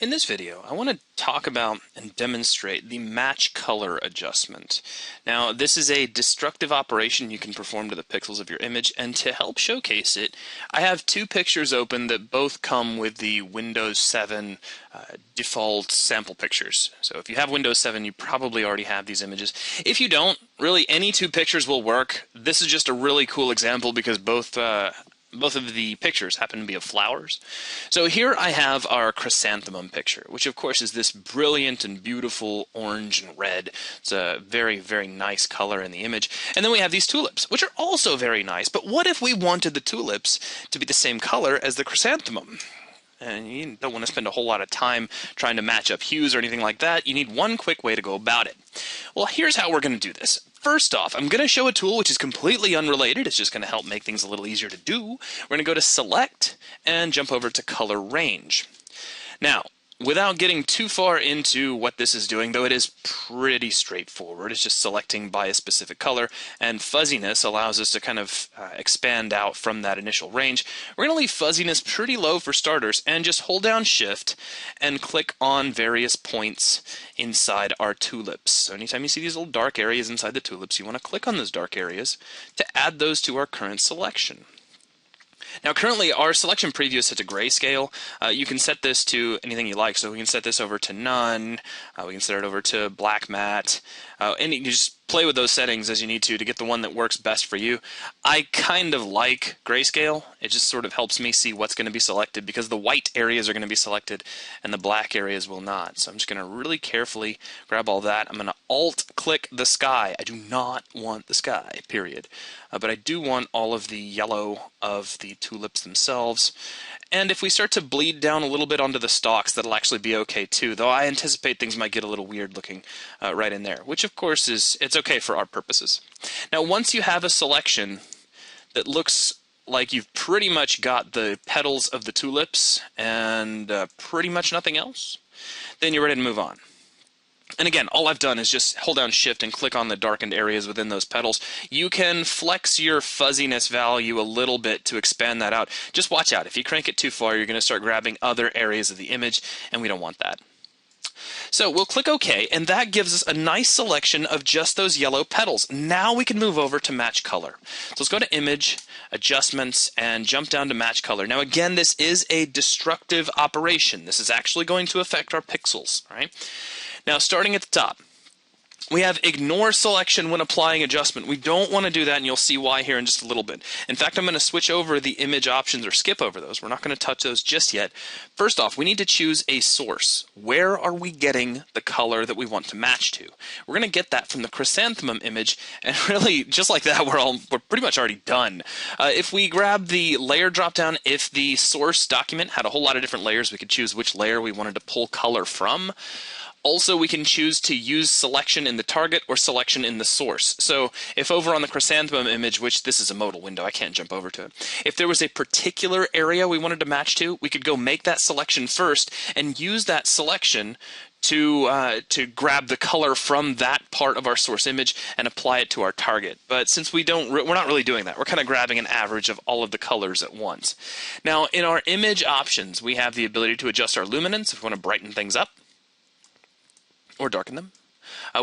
In this video, I want to talk about and demonstrate the match color adjustment. Now, this is a destructive operation you can perform to the pixels of your image, and to help showcase it, I have two pictures open that both come with the Windows 7 default sample pictures. So if you have Windows 7, you probably already have these images. If you don't, really any two pictures will work. This is just a really cool example because both of the pictures happen to be of flowers. So here I have our chrysanthemum picture, which of course is this brilliant and beautiful orange and red. It's a very, very nice color in the image. And then we have these tulips, which are also very nice. But what if we wanted the tulips to be the same color as the chrysanthemum? And you don't want to spend a whole lot of time trying to match up hues or anything like that. You need one quick way to go about it. Well, here's how we're going to do this. First off, I'm going to show a tool which is completely unrelated. It's just going to help make things a little easier to do. We're going to go to Select and jump over to Color Range. Now, without getting too far into what this is doing, though it is pretty straightforward, it's just selecting by a specific color, and fuzziness allows us to kind of expand out from that initial range. We're going to leave fuzziness pretty low for starters, and just hold down Shift and click on various points inside our tulips. So anytime you see these little dark areas inside the tulips, you want to click on those dark areas to add those to our current selection. Now currently our selection preview is set to grayscale. You can set this to anything you like, so we can set this over to none, we can set it over to black matte, and you just play with those settings as you need to get the one that works best for you. I kind of like grayscale. It just sort of helps me see what's going to be selected because the white areas are going to be selected and the black areas will not. So I'm just going to really carefully grab all that. I'm going to Alt-click the sky. I do not want the sky, period. But I do want all of the yellow of the tulips themselves. And if we start to bleed down a little bit onto the stalks, that'll actually be okay too, though I anticipate things might get a little weird looking right in there, which of course it's okay for our purposes. Now once you have a selection that looks like you've pretty much got the petals of the tulips and pretty much nothing else, then you're ready to move on. And again, all I've done is just hold down Shift and click on the darkened areas within those petals. You can flex your fuzziness value a little bit to expand that out. Just watch out. If you crank it too far, you're going to start grabbing other areas of the image, and we don't want that. So we'll click OK, and that gives us a nice selection of just those yellow petals. Now we can move over to Match Color. So let's go to Image, Adjustments, and jump down to Match Color. Now again, this is a destructive operation. This is actually going to affect our pixels. All right? Now starting at the top, we have Ignore Selection when applying adjustment. We don't want to do that, and you'll see why here in just a little bit. In fact, I'm going to switch over the image options or skip over those. We're not going to touch those just yet. First off, we need to choose a source. Where are we getting the color that we want to match to? We're going to get that from the chrysanthemum image, and really, just like that, we're pretty much already done. If we grab the layer dropdown, if the source document had a whole lot of different layers, we could choose which layer we wanted to pull color from. Also, we can choose to use selection in the target or selection in the source. So if over on the chrysanthemum image, which this is a modal window, I can't jump over to it. If there was a particular area we wanted to match to, we could go make that selection first and use that selection to grab the color from that part of our source image and apply it to our target. But since we're not really doing that. We're kind of grabbing an average of all of the colors at once. Now, in our image options, we have the ability to adjust our luminance if we want to brighten things up or darken them.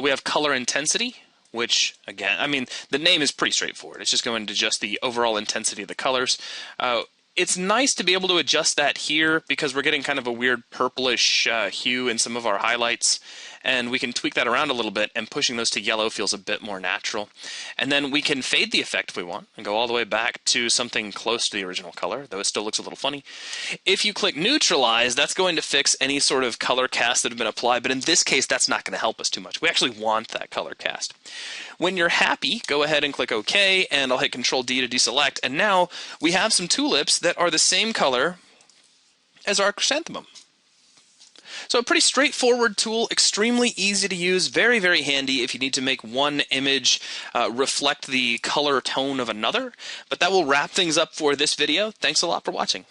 We have color intensity, which again, I mean, the name is pretty straightforward. It's just going to adjust the overall intensity of the colors. It's nice to be able to adjust that here because we're getting kind of a weird purplish hue in some of our highlights, and we can tweak that around a little bit, and pushing those to yellow feels a bit more natural. And then we can fade the effect if we want and go all the way back to something close to the original color, though it still looks a little funny. If you click neutralize, that's going to fix any sort of color cast that have been applied, but in this case that's not going to help us too much. We actually want that color cast. When you're happy, go ahead and click OK, and I'll hit Control D to deselect, and now we have some tulips that are the same color as our chrysanthemum. So a pretty straightforward tool, extremely easy to use, very, very handy if you need to make one image reflect the color tone of another. But that will wrap things up for this video. Thanks a lot for watching.